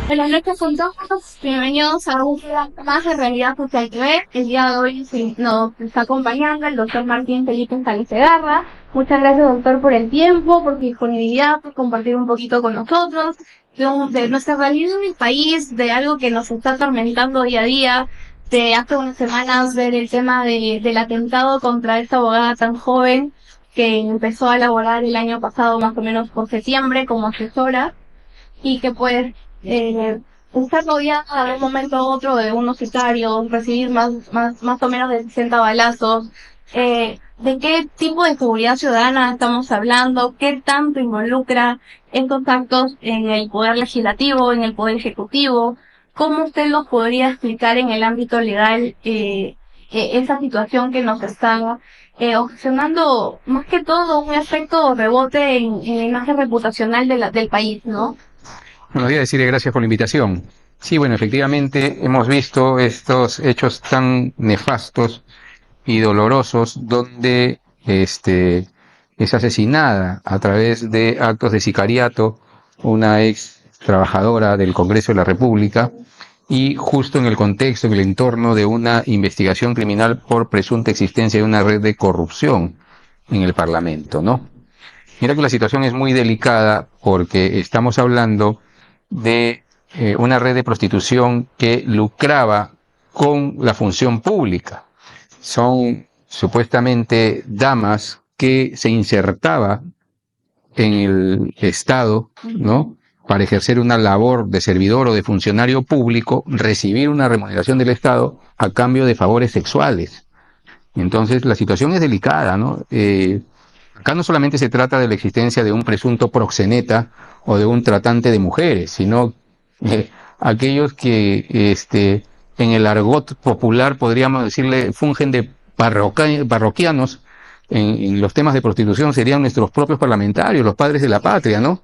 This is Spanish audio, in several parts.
Buenas noches con todos, bienvenidos a un programa más de Realidad Social TV. El día de hoy nos está acompañando el doctor Martín Felipe Segarra. Muchas gracias, doctor, por el tiempo, por su disponibilidad, por compartir un poquito con nosotros de nuestra realidad en el país, de algo que nos está atormentando día a día. De hace unas semanas ver el tema del atentado contra esta abogada tan joven que empezó a laborar el año pasado, más o menos por septiembre, como asesora, y que pues estar rodeada de un momento a otro de unos sicarios, recibir más o menos de 60 balazos. ¿De qué tipo de seguridad ciudadana estamos hablando? ¿Qué tanto involucra estos actos en el poder legislativo, en el poder ejecutivo? ¿Cómo usted nos podría explicar en el ámbito legal esa situación que nos está ocasionando más que todo un efecto rebote en la imagen reputacional del país, ¿no? Buenos días, decirle gracias por la invitación. Sí, bueno, efectivamente hemos visto estos hechos tan nefastos y dolorosos donde es asesinada a través de actos de sicariato una ex trabajadora del Congreso de la República y justo en el contexto, en el entorno de una investigación criminal por presunta existencia de una red de corrupción en el Parlamento, ¿no? Mira que la situación es muy delicada porque estamos hablando de una red de prostitución que lucraba con la función pública. Son supuestamente damas que se insertaba en el Estado, ¿no? Para ejercer una labor de servidor o de funcionario público, recibir una remuneración del Estado a cambio de favores sexuales. Entonces la situación es delicada, ¿no? Acá no solamente se trata de la existencia de un presunto proxeneta o de un tratante de mujeres, sino aquellos que en el argot popular podríamos decirle fungen de parroquianos en los temas de prostitución serían nuestros propios parlamentarios, los padres de la patria, ¿no?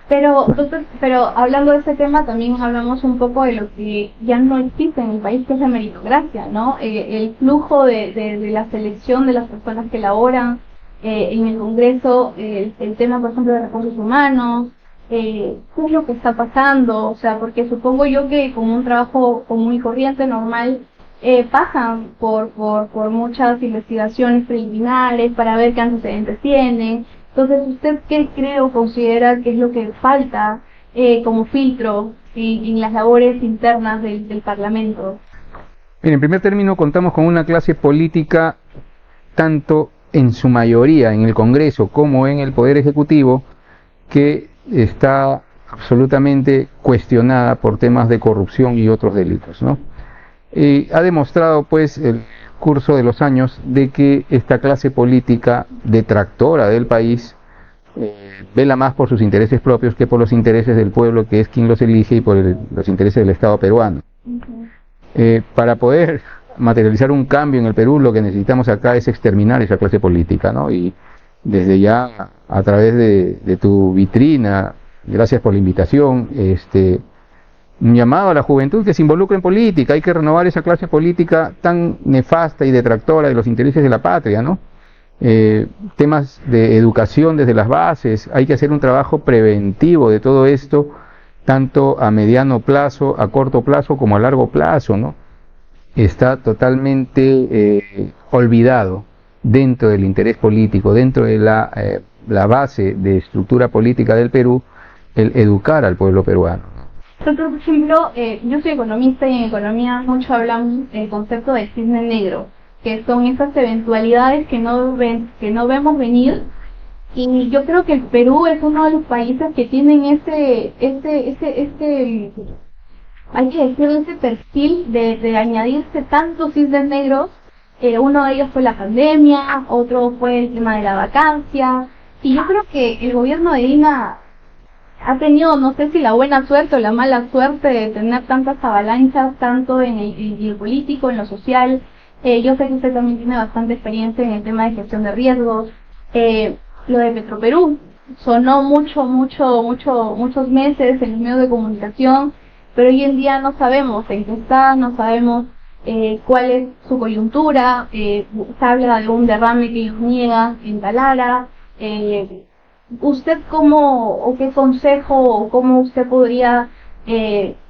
Pero, doctor, pero hablando de ese tema, también hablamos un poco de lo que ya no existe en el país, que es la meritocracia, ¿no? El flujo de la selección de las personas que laboran en el Congreso, el tema, por ejemplo, de recursos humanos, qué es lo que está pasando, o sea, porque supongo yo que como un trabajo común y corriente, normal, pasan por muchas investigaciones preliminares para ver qué antecedentes tienen. Entonces, ¿usted qué cree o considera que es lo que falta como filtro en las labores internas del Parlamento? Bien, en primer término, contamos con una clase política, tanto en su mayoría en el Congreso como en el Poder Ejecutivo, que está absolutamente cuestionada por temas de corrupción y otros delitos, ¿no? Ha demostrado, pues, el curso de los años de que esta clase política detractora del país vela más por sus intereses propios que por los intereses del pueblo, que es quien los elige, y por los intereses del Estado peruano. Para poder materializar un cambio en el Perú, lo que necesitamos acá es exterminar esa clase política, ¿no? Y desde ya, a través de tu vitrina, gracias por la invitación, un llamado a la juventud que se involucre en política. Hay que renovar esa clase política tan nefasta y detractora de los intereses de la patria, ¿no? Temas de educación desde las bases, hay que hacer un trabajo preventivo de todo esto, tanto a mediano plazo, a corto plazo, como a largo plazo, ¿no? Está totalmente olvidado dentro del interés político, dentro de la base de estructura política del Perú, el educar al pueblo peruano. Nosotros, por ejemplo, yo soy economista y en economía mucho hablamos del concepto de cisne negro, que son esas eventualidades que no vemos venir. Y yo creo que el Perú es uno de los países que tienen hay que decirlo, ese perfil de añadirse tantos cisnes negros. Uno de ellos fue la pandemia, otro fue el tema de la vacancia. Y yo creo que el gobierno de Dina ha tenido, no sé si la buena suerte o la mala suerte de tener tantas avalanchas, tanto en el político, en lo social. Yo sé que usted también tiene bastante experiencia en el tema de gestión de riesgos. Lo de Petroperú sonó muchos meses en los medios de comunicación, pero hoy en día no sabemos en qué está, no sabemos cuál es su coyuntura. Se habla de un derrame que ellos niegan en Talara. ¿Usted cómo, o qué consejo, o cómo usted podría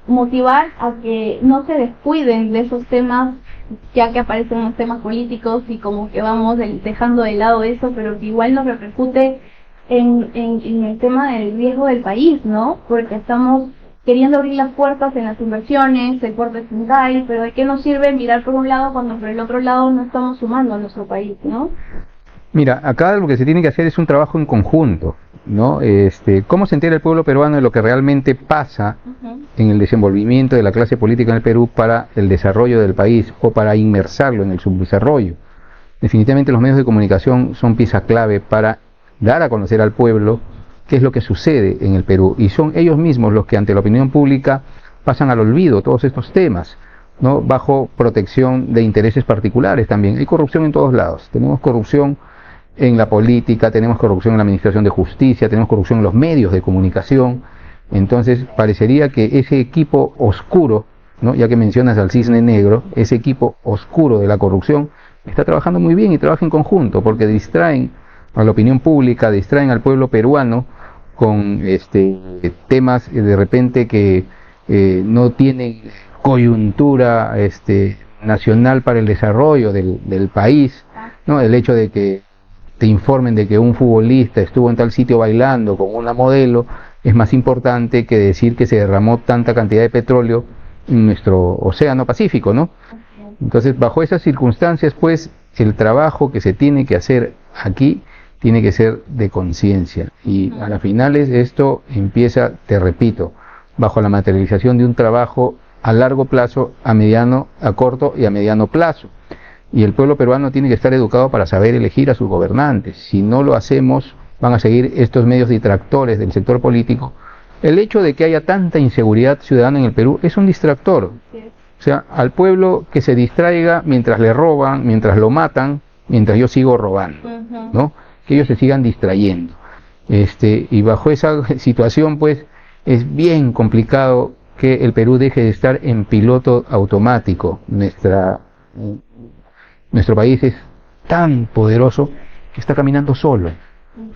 motivar a que no se descuiden de esos temas, ya que aparecen los temas políticos y como que vamos dejando de lado eso, pero que igual nos repercute en el tema del riesgo del país, ¿no? Porque estamos queriendo abrir las puertas en las inversiones, el puerto central, pero ¿de qué nos sirve mirar por un lado cuando por el otro lado no estamos sumando a nuestro país, ¿no? Mira, acá lo que se tiene que hacer es un trabajo en conjunto, ¿no? ¿Cómo se entera el pueblo peruano de lo que realmente pasa en el desenvolvimiento de la clase política en el Perú para el desarrollo del país o para inmersarlo en el subdesarrollo? Definitivamente los medios de comunicación son pieza clave para dar a conocer al pueblo qué es lo que sucede en el Perú, y son ellos mismos los que ante la opinión pública pasan al olvido todos estos temas, ¿no? Bajo protección de intereses particulares también. Hay corrupción en todos lados, tenemos corrupción en la política, tenemos corrupción en la administración de justicia, tenemos corrupción en los medios de comunicación. Entonces parecería que ese equipo oscuro, ¿no? Ya que mencionas al cisne negro, ese equipo oscuro de la corrupción está trabajando muy bien y trabaja en conjunto, porque distraen a la opinión pública, distraen al pueblo peruano con temas de repente que no tienen coyuntura nacional para el desarrollo del país, ¿no? El hecho de que te informen de que un futbolista estuvo en tal sitio bailando con una modelo es más importante que decir que se derramó tanta cantidad de petróleo en nuestro océano Pacífico, ¿no? Entonces, bajo esas circunstancias, pues, el trabajo que se tiene que hacer aquí tiene que ser de conciencia, y a las finales esto empieza, te repito, bajo la materialización de un trabajo a largo plazo, a mediano, a corto y a mediano plazo. Y el pueblo peruano tiene que estar educado para saber elegir a sus gobernantes. Si no lo hacemos, van a seguir estos medios distractores del sector político. El hecho de que haya tanta inseguridad ciudadana en el Perú es un distractor. O sea, al pueblo que se distraiga mientras le roban, mientras lo matan, mientras yo sigo robando, ¿no? Que ellos se sigan distrayendo. Y bajo esa situación, pues, es bien complicado que el Perú deje de estar en piloto automático. Nuestro país es tan poderoso que está caminando solo.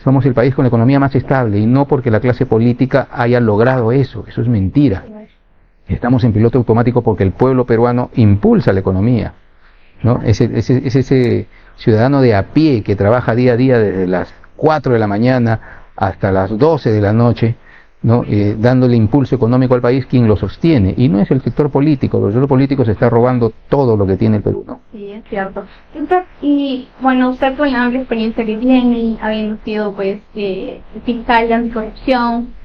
Somos el país con la economía más estable, y no porque la clase política haya logrado eso. Eso es mentira. Estamos en piloto automático porque el pueblo peruano impulsa la economía, ¿no? Es ese ciudadano de a pie que trabaja día a día desde las 4 de la mañana hasta las 12 de la noche, ¿no? Dándole impulso económico al país, quien lo sostiene, y no es el sector político. El sector político se está robando todo lo que tiene el Perú, ¿no? Sí, es cierto. Y bueno, usted con la amplia experiencia que tiene, habiendo sido pues fiscal de anticorrupción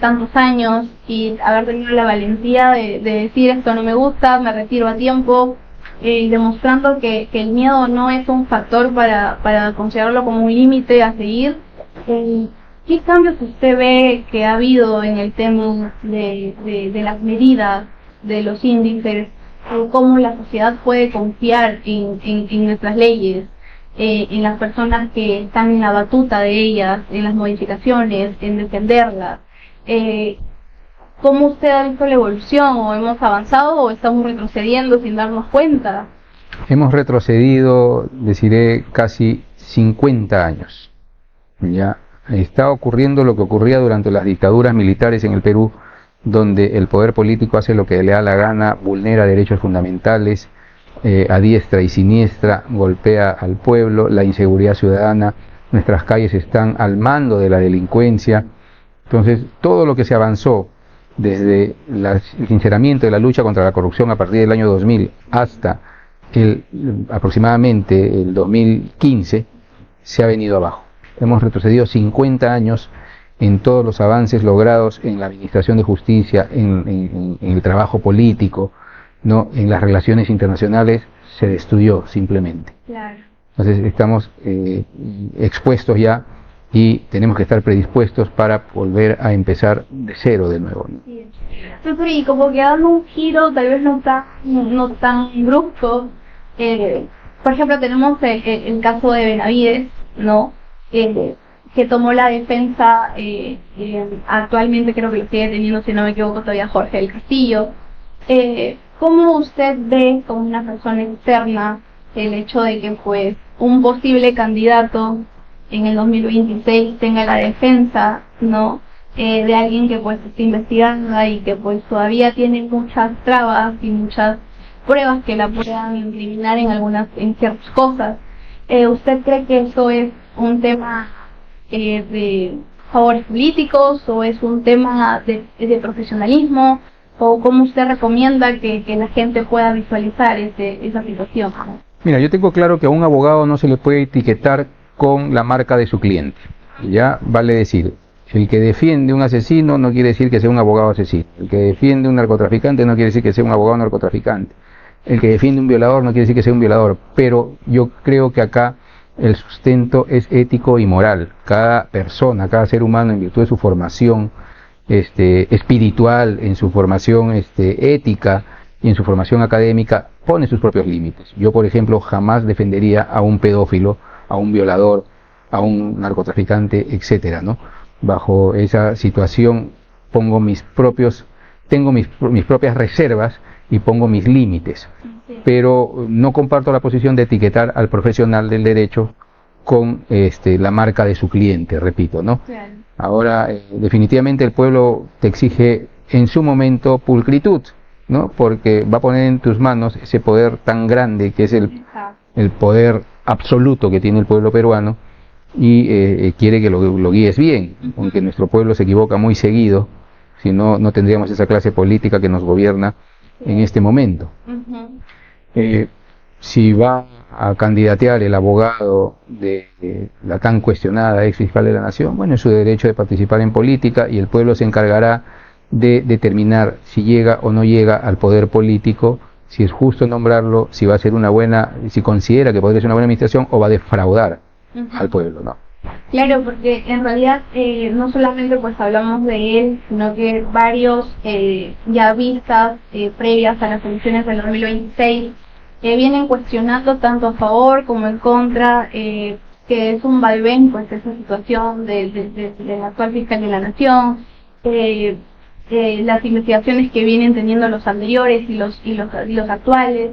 tantos años, y haber tenido la valentía de decir esto no me gusta, me retiro a tiempo, demostrando que el miedo no es un factor para considerarlo como un límite a seguir. ¿Qué cambios usted ve que ha habido en el tema de las medidas, de los índices, cómo la sociedad puede confiar en nuestras leyes, en las personas que están en la batuta de ellas, en las modificaciones, en defenderlas? ¿Cómo usted ha visto la evolución? ¿O hemos avanzado o estamos retrocediendo sin darnos cuenta? Hemos retrocedido, deciré, casi 50 años. Ya está ocurriendo lo que ocurría durante las dictaduras militares en el Perú, donde el poder político hace lo que le da la gana, vulnera derechos fundamentales, a diestra y siniestra, golpea al pueblo, la inseguridad ciudadana, nuestras calles están al mando de la delincuencia. Entonces, todo lo que se avanzó desde el sinceramiento de la lucha contra la corrupción a partir del año 2000 hasta aproximadamente el 2015, se ha venido abajo. Hemos retrocedido 50 años en todos los avances logrados en la administración de justicia, en el trabajo político, ¿no? En las relaciones internacionales se destruyó simplemente. Claro. Entonces estamos expuestos ya, y tenemos que estar predispuestos para volver a empezar de cero de nuevo, ¿no? Sí. Y como que dando un giro tal vez no tan brusco, por ejemplo tenemos el caso de Benavides, ¿no? Que tomó la defensa, actualmente creo que lo sigue teniendo, si no me equivoco, todavía Jorge del Castillo. ¿Cómo usted ve, como una persona externa, el hecho de que pues un posible candidato en el 2026 tenga la defensa, ¿no? de alguien que pues está investigando y que pues todavía tiene muchas trabas y muchas pruebas que la puedan incriminar en ciertas cosas. ¿Usted cree que eso es un tema de favores políticos o es un tema de profesionalismo? ¿O cómo usted recomienda que la gente pueda visualizar esa situación? Mira, yo tengo claro que a un abogado no se le puede etiquetar con la marca de su cliente. Ya vale decir, el que defiende un asesino no quiere decir que sea un abogado asesino. El que defiende un narcotraficante no quiere decir que sea un abogado narcotraficante. El que defiende un violador no quiere decir que sea un violador. Pero yo creo que acá el sustento es ético y moral. Cada persona, cada ser humano, en virtud de su formación espiritual, en su formación ética y en su formación académica, pone sus propios límites. Yo, por ejemplo, jamás defendería a un pedófilo, a un violador, a un narcotraficante, etcétera, ¿no? Bajo esa situación tengo mis propias reservas y pongo mis límites. Pero no comparto la posición de etiquetar al profesional del derecho con la marca de su cliente, repito, ¿no? Claro. Ahora, definitivamente el pueblo te exige en su momento pulcritud, ¿no? Porque va a poner en tus manos ese poder tan grande que es el poder absoluto que tiene el pueblo peruano y quiere que lo guíes bien, aunque nuestro pueblo se equivoca muy seguido, si no, no tendríamos esa clase política que nos gobierna en este momento. Si va a candidatear el abogado de la tan cuestionada ex fiscal de la Nación, bueno, es su derecho de participar en política y el pueblo se encargará de determinar si llega o no llega al poder político, si es justo nombrarlo, si va a ser si considera que podría ser una buena administración o va a defraudar al pueblo, ¿no? Claro, porque en realidad no solamente pues hablamos de él, sino que varios ya vistas previas a las elecciones del 2026 vienen cuestionando tanto a favor como en contra, que es un vaivén pues esa situación del actual fiscal de la Nación, las investigaciones que vienen teniendo los anteriores y los actuales.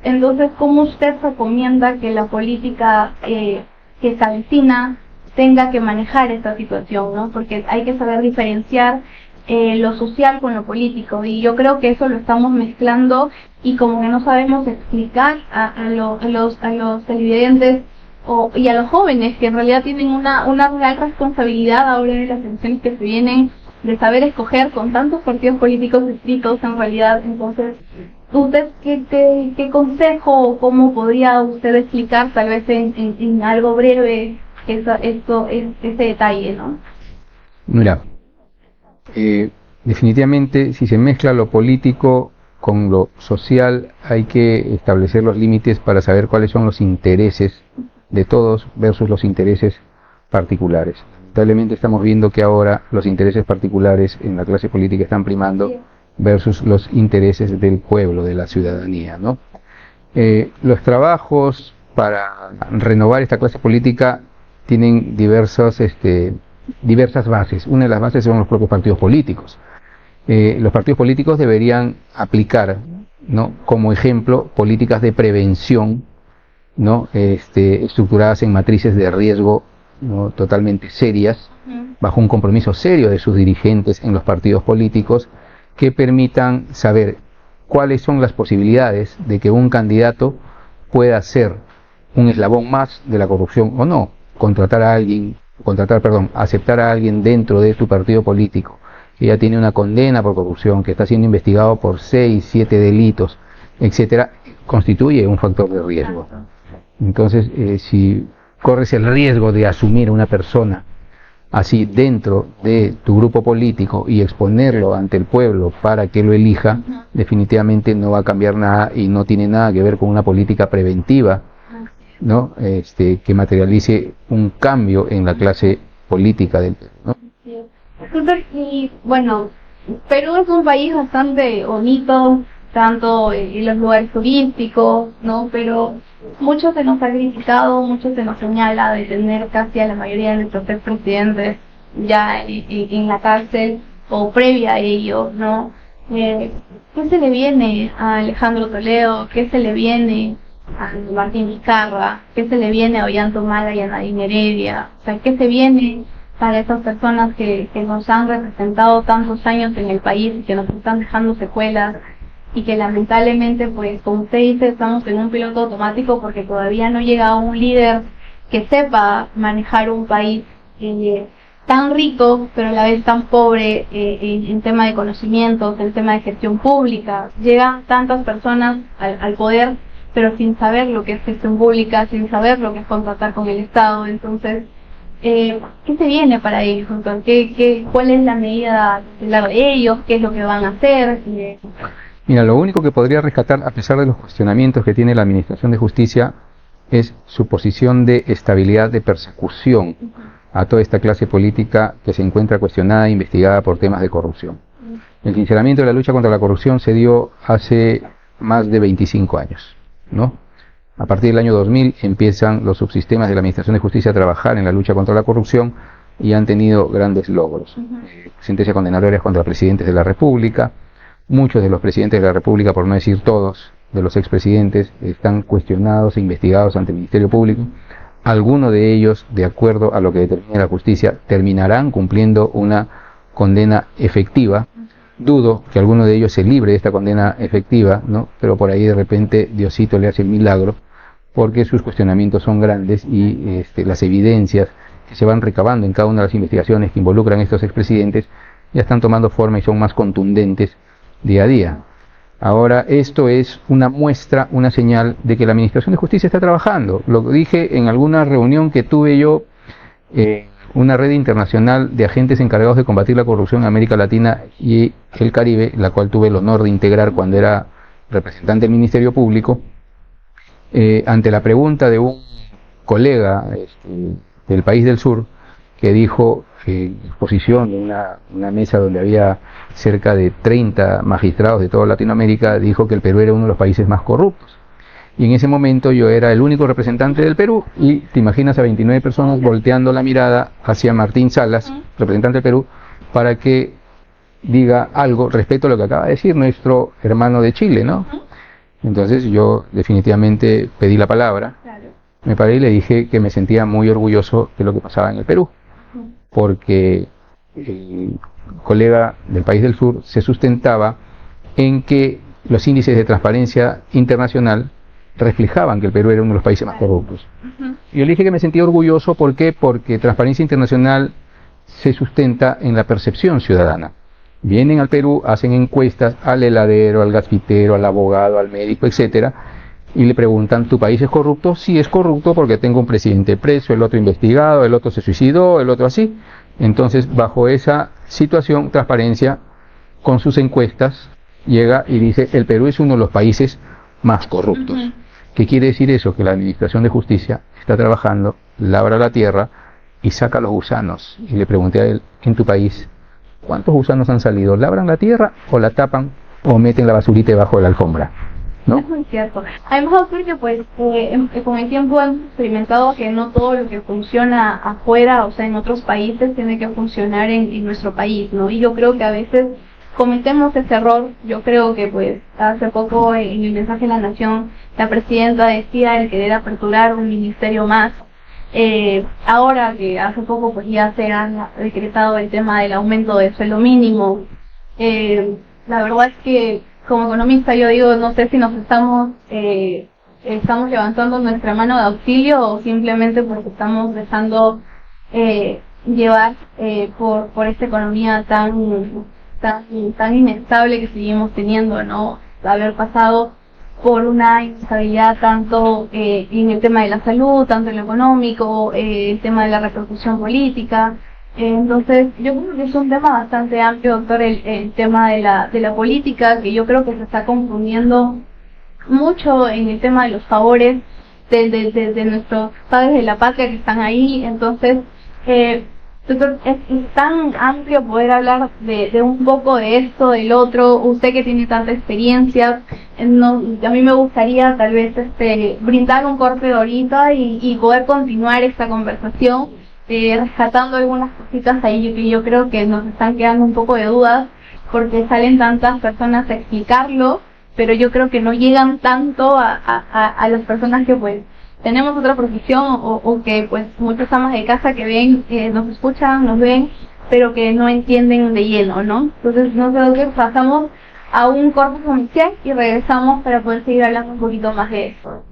Entonces, ¿cómo usted recomienda que la política que se avecina tenga que manejar esta situación, ¿no? Porque hay que saber diferenciar lo social con lo político, y yo creo que eso lo estamos mezclando y como que no sabemos explicar a los televidentes y a los jóvenes que en realidad tienen una real responsabilidad ahora de las elecciones que se vienen, de saber escoger con tantos partidos políticos distintos en realidad. Entonces, ¿usted qué consejo o cómo podría usted explicar tal vez en algo breve ese detalle, ¿no? Mira, definitivamente si se mezcla lo político con lo social hay que establecer los límites para saber cuáles son los intereses de todos versus los intereses particulares. Lamentablemente estamos viendo que ahora los intereses particulares en la clase política están primando versus los intereses del pueblo, de la ciudadanía, ¿no? Los trabajos para renovar esta clase política tienen diversas bases. Una de las bases son los propios partidos políticos. Los partidos políticos deberían aplicar, ¿no?, como ejemplo, políticas de prevención, ¿no?, estructuradas en matrices de riesgo, ¿no?, totalmente serias, bajo un compromiso serio de sus dirigentes en los partidos políticos, que permitan saber cuáles son las posibilidades de que un candidato pueda ser un eslabón más de la corrupción o no. Aceptar a alguien dentro de tu partido político que ya tiene una condena por corrupción, que está siendo investigado por 6, 7 delitos, etcétera, constituye un factor de riesgo. Entonces, si corres el riesgo de asumir a una persona así dentro de tu grupo político y exponerlo ante el pueblo para que lo elija, definitivamente no va a cambiar nada y no tiene nada que ver con una política preventiva, ¿no?, que materialice un cambio en la clase política del Perú, ¿no? Y bueno, Perú es un país bastante bonito, tanto en los lugares turísticos, ¿no? Pero mucho se nos ha criticado, mucho se nos señala de tener casi a la mayoría de nuestros expresidentes ya en la cárcel o previa a ello, ¿no? ¿Qué se le viene a Alejandro Toledo? ¿Qué se le viene a Martín Vizcarra? ¿Qué se le viene a Ollanta Humala y a Nadine Heredia? O sea, ¿qué se viene para esas personas que nos han representado tantos años en el país y que nos están dejando secuelas y que lamentablemente, pues como usted dice, estamos en un piloto automático porque todavía no llega un líder que sepa manejar un país tan rico, pero a la vez tan pobre en tema de conocimientos, en tema de gestión pública. Llegan tantas personas al poder, pero sin saber lo que es gestión pública, sin saber lo que es contratar con el Estado. Entonces, ¿qué se viene para ellos? ¿Cuál es la medida de ellos? ¿Qué es lo que van a hacer? Mira, lo único que podría rescatar, a pesar de los cuestionamientos que tiene la Administración de Justicia, es su posición de estabilidad de persecución a toda esta clase política que se encuentra cuestionada e investigada por temas de corrupción. El sinceramiento de la lucha contra la corrupción se dio hace más de 25 años, ¿no? A partir del año 2000 empiezan los subsistemas de la Administración de Justicia a trabajar en la lucha contra la corrupción y han tenido grandes logros. Sentencias condenatorias contra presidentes de la República. Muchos de los presidentes de la República, por no decir todos, de los expresidentes, están cuestionados e investigados ante el Ministerio Público. Algunos de ellos, de acuerdo a lo que determine la justicia, terminarán cumpliendo una condena efectiva. Dudo que alguno de ellos se libre de esta condena efectiva, ¿no? Pero por ahí de repente Diosito le hace el milagro, porque sus cuestionamientos son grandes y las evidencias que se van recabando en cada una de las investigaciones que involucran a estos expresidentes ya están tomando forma y son más contundentes día a día. Ahora, esto es una muestra, una señal de que la Administración de Justicia está trabajando. Lo dije en alguna reunión que tuve yo, una red internacional de agentes encargados de combatir la corrupción en América Latina y el Caribe, la cual tuve el honor de integrar cuando era representante del Ministerio Público, ante la pregunta de un colega del país del sur, que dijo en exposición de una mesa donde había cerca de 30 magistrados de toda Latinoamérica, dijo que el Perú era uno de los países más corruptos. Y en ese momento yo era el único representante del Perú y te imaginas a 29 personas volteando la mirada hacia Martín Salas, representante del Perú, para que diga algo respecto a lo que acaba de decir nuestro hermano de Chile, ¿no? Entonces yo definitivamente pedí la palabra, me paré y le dije que me sentía muy orgulloso de lo que pasaba en el Perú, porque el colega del país del sur se sustentaba en que los índices de transparencia internacional reflejaban que el Perú era uno de los países más corruptos. Y yo le dije que me sentía orgulloso, ¿por qué? Porque Transparencia Internacional se sustenta en la percepción ciudadana. Vienen al Perú, hacen encuestas al heladero, al gasfitero, al abogado, al médico, etcétera, y le preguntan, ¿tu país es corrupto? Sí, es corrupto porque tengo un presidente preso, el otro investigado, el otro se suicidó, el otro así. Entonces, bajo esa situación, Transparencia, con sus encuestas, llega y dice, el Perú es uno de los países más corruptos. ¿Qué quiere decir eso? Que la Administración de Justicia está trabajando, labra la tierra y saca los gusanos. Y le pregunté a él, en tu país, ¿cuántos gusanos han salido? ¿Labran la tierra o la tapan o meten la basurita debajo de la alfombra? ¿No? Es muy cierto. Además, porque pues con el tiempo hemos experimentado que no todo lo que funciona afuera, o sea, en otros países, tiene que funcionar en nuestro país, ¿no? Y yo creo que a veces cometemos ese error. Yo creo que pues hace poco en el mensaje de la Nación la presidenta decía el querer aperturar un ministerio más. Ahora que hace poco pues ya se han decretado el tema del aumento del sueldo mínimo, la verdad es que como economista yo digo, no sé si nos estamos levantando nuestra mano de auxilio o simplemente porque estamos dejando llevar por esta economía tan inestable que seguimos teniendo, ¿no? Haber pasado por una inestabilidad tanto en el tema de la salud, tanto en lo económico, el tema de la repercusión política. Entonces, yo creo que es un tema bastante amplio, doctor, el tema de la política, que yo creo que se está confundiendo mucho en el tema de los favores de nuestros padres de la patria que están ahí. Entonces, doctor, es tan amplio poder hablar de un poco de esto, del otro. Usted que tiene tanta experiencia, a mí me gustaría tal vez brindar un corte de ahorita y poder continuar esta conversación, rescatando algunas cositas ahí que yo creo que nos están quedando un poco de dudas, porque salen tantas personas a explicarlo, pero yo creo que no llegan tanto a las personas que pues tenemos otra profesión o que pues muchas amas de casa que ven, nos escuchan, nos ven, pero que no entienden de lleno, ¿no? Entonces nosotros pasamos a un corte comercial y regresamos para poder seguir hablando un poquito más de eso.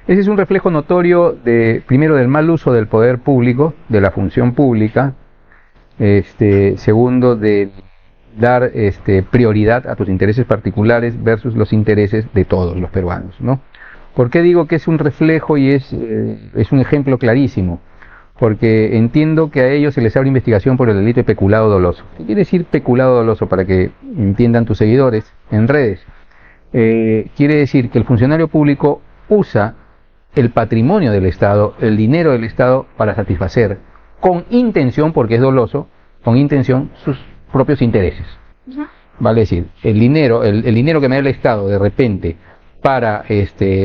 Ese es un reflejo notorio primero del mal uso del poder público, de la función pública, segundo de dar prioridad a tus intereses particulares versus los intereses de todos los peruanos, ¿no? ¿Por qué digo que es un reflejo y es un ejemplo clarísimo? Porque entiendo que a ellos se les abre investigación por el delito de peculado doloso. ¿Qué quiere decir peculado doloso para que entiendan tus seguidores en redes? Quiere decir que el funcionario público usa el patrimonio del Estado, el dinero del Estado, para satisfacer con intención, porque es doloso, con intención sus propios intereses. Vale decir, el dinero que me da el Estado de repente para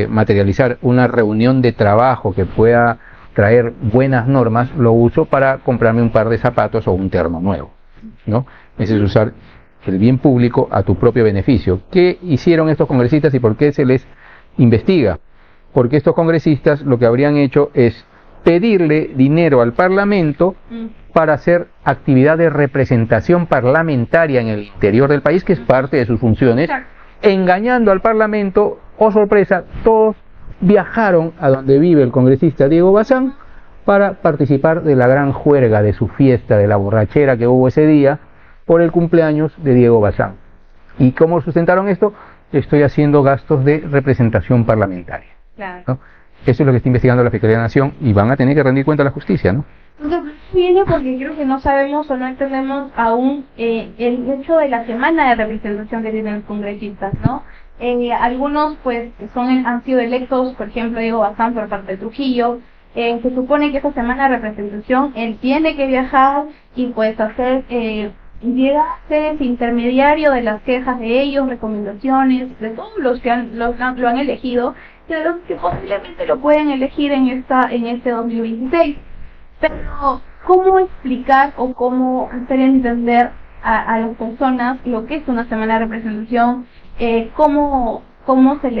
materializar una reunión de trabajo que pueda traer buenas normas, lo uso para comprarme un par de zapatos o un terno nuevo, ¿no? Ese es usar el bien público a tu propio beneficio. ¿Qué hicieron estos congresistas y por qué se les investiga? Porque estos congresistas lo que habrían hecho es pedirle dinero al Parlamento para hacer actividad de representación parlamentaria en el interior del país, que es parte de sus funciones, engañando al Parlamento. Oh sorpresa, todos viajaron a donde vive el congresista Diego Bazán para participar de la gran juerga de su fiesta, de la borrachera que hubo ese día por el cumpleaños de Diego Bazán. ¿Y cómo sustentaron esto? Estoy haciendo gastos de representación parlamentaria. Claro. ¿No? Eso es lo que está investigando la Fiscalía de la Nación y van a tener que rendir cuenta a la justicia, ¿no? Entonces, viene porque creo que no sabemos o no entendemos aún el hecho de la semana de representación que tienen los congresistas, ¿no? Algunos pues han sido electos, por ejemplo Diego Bazán por parte de Trujillo. Se supone que esa semana de representación él tiene que viajar y pues llega a ser ese intermediario de las quejas de ellos, recomendaciones, de todos los que lo han elegido, y de los que posiblemente lo pueden elegir en este 2026. Pero, ¿cómo explicar o cómo hacer entender a las personas lo que es una semana de representación? ¿Cómo se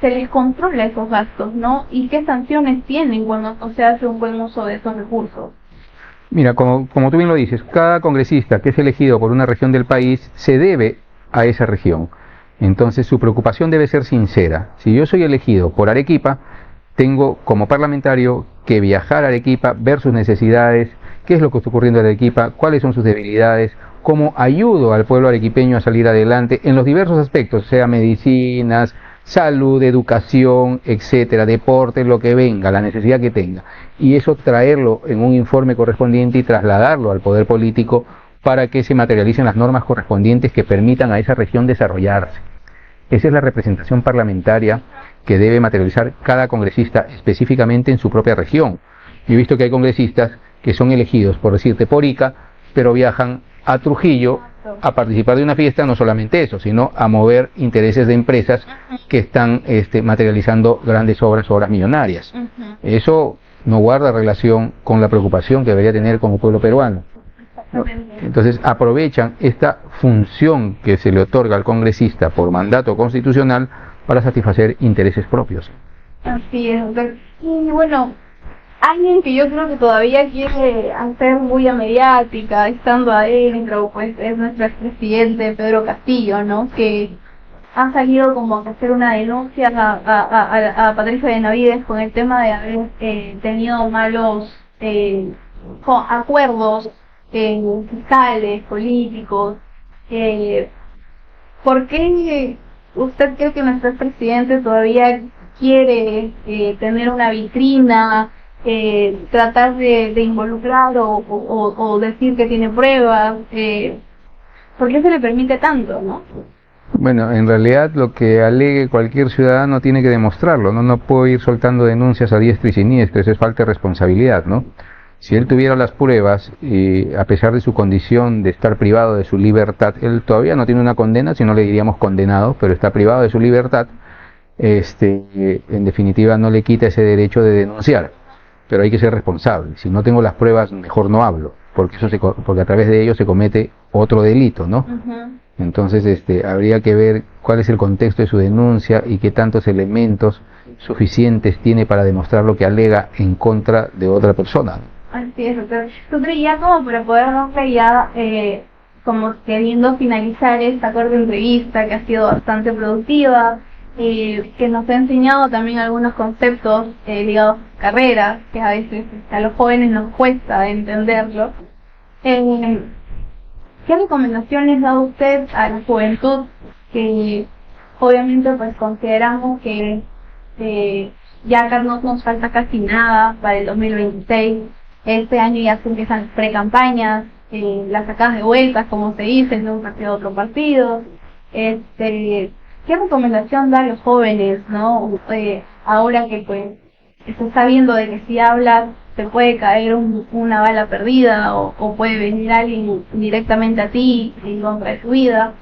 les controla esos gastos, ¿no? ¿Y qué sanciones tienen cuando no se hace un buen uso de esos recursos? Mira, como tú bien lo dices, cada congresista que es elegido por una región del país se debe a esa región. Entonces su preocupación debe ser sincera. Si yo soy elegido por Arequipa, tengo como parlamentario que viajar a Arequipa, ver sus necesidades, qué es lo que está ocurriendo en Arequipa, cuáles son sus debilidades, cómo ayudo al pueblo arequipeño a salir adelante en los diversos aspectos, sea medicinas, salud, educación, etcétera, deporte, lo que venga, la necesidad que tenga. Y eso traerlo en un informe correspondiente y trasladarlo al poder político para que se materialicen las normas correspondientes que permitan a esa región desarrollarse. Esa es la representación parlamentaria que debe materializar cada congresista específicamente en su propia región. Yo he visto que hay congresistas que son elegidos, por decirte, por Ica, pero viajan a Trujillo a participar de una fiesta, no solamente eso, sino a mover intereses de empresas que están materializando grandes obras millonarias. Eso no guarda relación con la preocupación que debería tener como pueblo peruano. ¿No? Entonces aprovechan esta función que se le otorga al congresista por mandato constitucional para satisfacer intereses propios. Así es. Y bueno, alguien que yo creo que todavía quiere hacer bulla mediática, estando adentro, pues es nuestro expresidente Pedro Castillo, ¿no? Que ha salido como a hacer una denuncia a Patricia Benavides con el tema de haber tenido malos acuerdos fiscales, políticos. ¿Por qué usted cree que nuestro presidente todavía quiere tener una vitrina, tratar de involucrar o decir que tiene pruebas? ¿Por qué se le permite tanto, no? Bueno, en realidad lo que alegue cualquier ciudadano tiene que demostrarlo, ¿no? No puedo ir soltando denuncias a diestra y siniestra, eso es falta de responsabilidad, ¿no? Si él tuviera las pruebas, a pesar de su condición de estar privado de su libertad, él todavía no tiene una condena, si no le diríamos condenado, pero está privado de su libertad, en definitiva no le quita ese derecho de denunciar, pero hay que ser responsable. Si no tengo las pruebas, mejor no hablo, porque porque a través de ello se comete otro delito, ¿no? Ujú. Entonces, habría que ver cuál es el contexto de su denuncia y qué tantos elementos suficientes tiene para demostrar lo que alega en contra de otra persona. Así es, doctor. Doctor, y ya como para poder darle ya, como queriendo finalizar esta corta entrevista que ha sido bastante productiva, que nos ha enseñado también algunos conceptos ligados a carreras, que a veces a los jóvenes nos cuesta entenderlo. ¿Qué recomendaciones da usted a la juventud que obviamente pues consideramos que ya acá no nos falta casi nada para el 2026? Este año ya se empiezan pre-campañas, las sacadas de vueltas, como se dice, de un partido a otro partido. ¿Qué recomendación da a los jóvenes, no? Ahora que pues se está viendo de que si hablas te puede caer una bala perdida o puede venir alguien directamente a ti en contra de tu vida.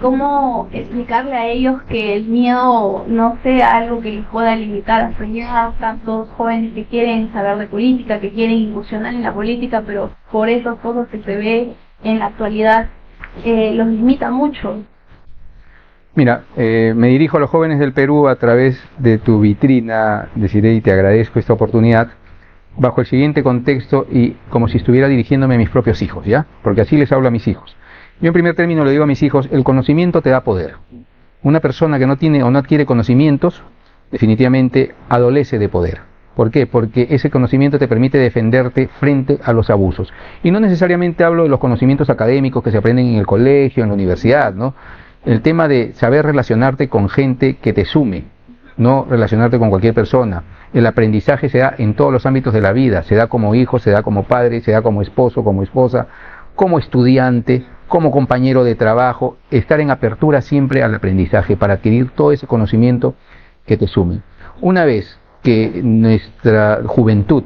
¿Cómo explicarle a ellos que el miedo no sea algo que les pueda limitar a su vida? Tantos jóvenes que quieren saber de política, que quieren incursionar en la política, pero por esas cosas que se ve en la actualidad los limita mucho. Mira, me dirijo a los jóvenes del Perú a través de tu vitrina, Desiree, y te agradezco esta oportunidad, bajo el siguiente contexto y como si estuviera dirigiéndome a mis propios hijos, ¿ya? Porque así les hablo a mis hijos. Yo en primer término le digo a mis hijos, el conocimiento te da poder. Una persona que no tiene o no adquiere conocimientos, definitivamente adolece de poder. ¿Por qué? Porque ese conocimiento te permite defenderte frente a los abusos. Y no necesariamente hablo de los conocimientos académicos que se aprenden en el colegio, en la universidad, ¿no? El tema de saber relacionarte con gente que te sume, no relacionarte con cualquier persona. El aprendizaje se da en todos los ámbitos de la vida, se da como hijo, se da como padre, se da como esposo, como esposa, como estudiante, como compañero de trabajo, estar en apertura siempre al aprendizaje para adquirir todo ese conocimiento que te sume. Una vez que nuestra juventud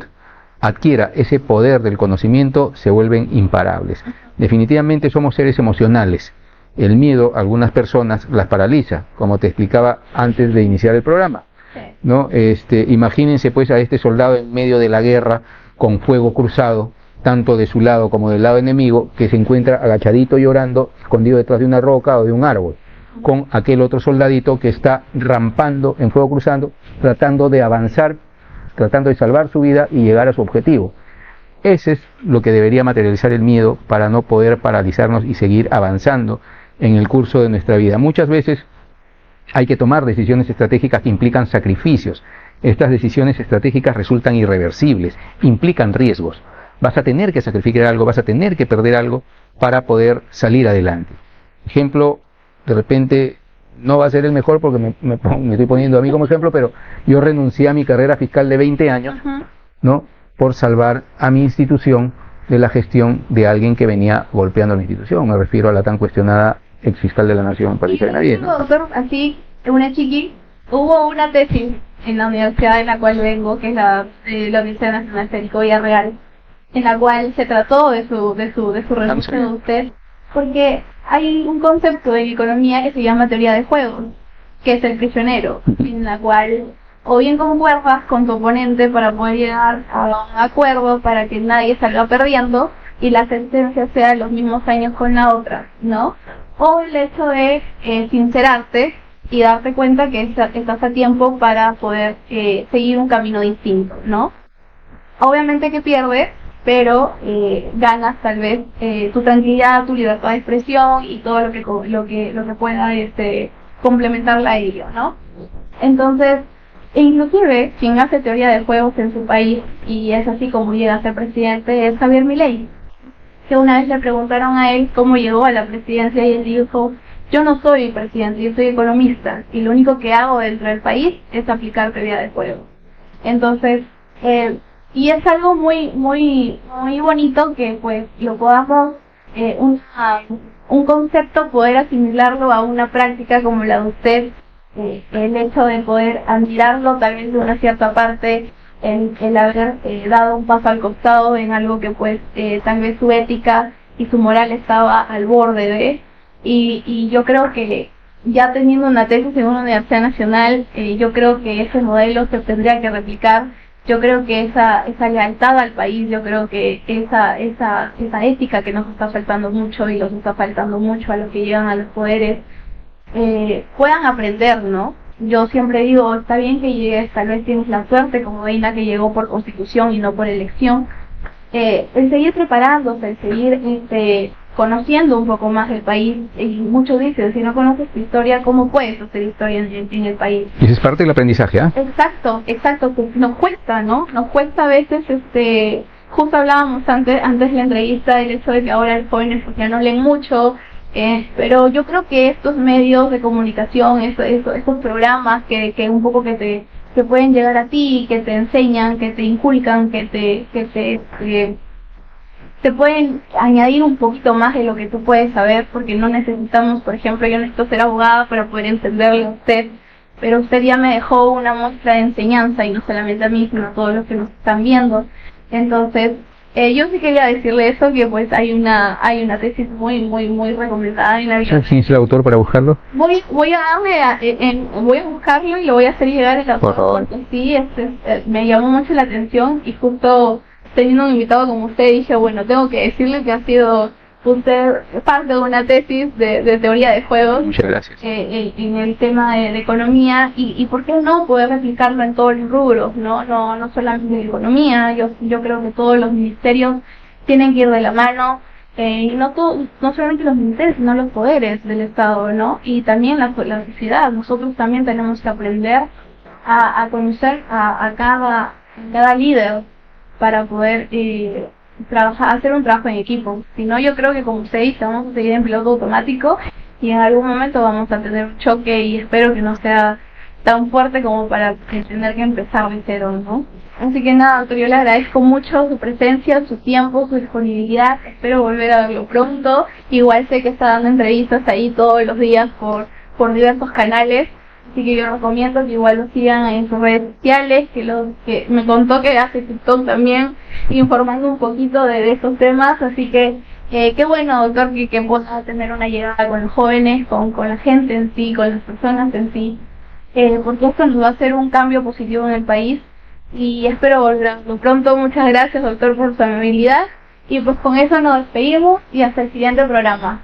adquiera ese poder del conocimiento, se vuelven imparables. Definitivamente somos seres emocionales. El miedo a algunas personas las paraliza, como te explicaba antes de iniciar el programa, ¿no? Imagínense pues a este soldado en medio de la guerra con fuego cruzado, tanto de su lado como del lado enemigo, que se encuentra agachadito llorando, escondido detrás de una roca o de un árbol, con aquel otro soldadito que está rampando en fuego cruzado, tratando de avanzar, tratando de salvar su vida y llegar a su objetivo. Ese es lo que debería materializar el miedo para no poder paralizarnos y seguir avanzando en el curso de nuestra vida. Muchas veces hay que tomar decisiones estratégicas que implican sacrificios. Estas decisiones estratégicas resultan irreversibles, implican riesgos. Vas a tener que sacrificar algo, vas a tener que perder algo para poder salir adelante. Ejemplo, de repente no va a ser el mejor porque me estoy poniendo a mí como ejemplo, pero yo renuncié a mi carrera fiscal de 20 años, ¿no? Por salvar a mi institución de la gestión de alguien que venía golpeando a la institución. Me refiero a la tan cuestionada exfiscal de la Nación, Patricia Benavides, ¿no? Doctor, así, una chiqui, hubo una tesis en la universidad en la cual vengo, que es la Universidad Nacional Federico Villarreal, en la cual se trató de su renuncia de usted, porque hay un concepto en economía que se llama teoría de juegos, que es el prisionero, en la cual o bien concuerdas con tu oponente para poder llegar a un acuerdo para que nadie salga perdiendo y la sentencia sea los mismos años con la otra, ¿no? O el hecho de sincerarte y darte cuenta que estás a tiempo para poder seguir un camino distinto, ¿no? Obviamente que pierdes, pero ganas tal vez tu tranquilidad, tu libertad de expresión y todo lo que pueda complementarla a ello, ¿no? Entonces, inclusive quien hace teoría de juegos en su país y es así como llega a ser presidente es Javier Milei, que una vez le preguntaron a él cómo llegó a la presidencia y él dijo: yo no soy presidente, yo soy economista y lo único que hago dentro del país es aplicar teoría de juegos. Entonces, y es algo muy bonito que pues lo podamos, un concepto, poder asimilarlo a una práctica como la de usted, el hecho de poder admirarlo tal vez de una cierta parte el haber dado un paso al costado en algo que pues tal vez su ética y su moral estaba al borde de, y yo creo que ya teniendo una tesis en una universidad nacional, yo creo que ese modelo se tendría que replicar. Yo creo que esa lealtad al país, yo creo que esa ética que nos está faltando mucho y nos está faltando mucho a los que llegan a los poderes, puedan aprender, ¿no? Yo siempre digo, está bien que llegues, tal vez tienes la suerte como Dina que llegó por constitución y no por elección, el seguir preparándose, el seguir conociendo un poco más del país, y muchos dicen, si no conoces tu historia, ¿cómo puedes hacer historia en el país? Y eso es parte del aprendizaje, ¿ah? Exacto, pues nos cuesta, ¿no? Nos cuesta a veces, justo hablábamos antes de la entrevista del hecho de que ahora los jóvenes pues, ya no leen mucho, pero yo creo que estos medios de comunicación, estos programas que un poco que pueden llegar a ti, que te enseñan, que te inculcan, te pueden añadir un poquito más de lo que tú puedes saber, porque no necesitamos, por ejemplo, yo necesito ser abogada para poder entenderle a usted, pero usted ya me dejó una muestra de enseñanza, y no solamente a mí, sino a todos los que nos están viendo. Entonces, yo sí quería decirle eso, que pues hay una tesis muy recomendada en la vida. ¿Sabes quién es el autor para buscarlo? Voy a darle, voy a buscarlo y lo voy a hacer llegar el autor, Por favor. porque sí, me llamó mucho la atención, y justo teniendo un invitado como usted dije, bueno, tengo que decirle que ha sido usted parte de una tesis de teoría de juegos. Muchas gracias. En el tema de economía, y por qué no poder replicarlo en todos los rubros, no solamente en economía. Yo creo que todos los ministerios tienen que ir de la mano, y no solamente los ministerios, sino los poderes del Estado, ¿no? Y también la sociedad. Nosotros también tenemos que aprender a conocer a cada líder para poder hacer un trabajo en equipo. Si no, yo creo que como usted dice, vamos a seguir en piloto automático, y en algún momento vamos a tener un choque, y espero que no sea tan fuerte como para tener que empezar de cero, ¿no? Así que nada, doctor, yo le agradezco mucho su presencia, su tiempo, su disponibilidad. Espero volver a verlo pronto. Igual sé que está dando entrevistas ahí todos los días por diversos canales. Así que yo recomiendo que igual lo sigan en sus redes sociales, que me contó que hace TikTok también, informando un poquito de esos temas. Así que qué bueno, doctor, que pueda tener una llegada con los jóvenes, con la gente en sí, con las personas en sí, porque esto nos va a hacer un cambio positivo en el país, y espero volverlo pronto. Muchas gracias, doctor, por su amabilidad, y pues con eso nos despedimos y hasta el siguiente programa.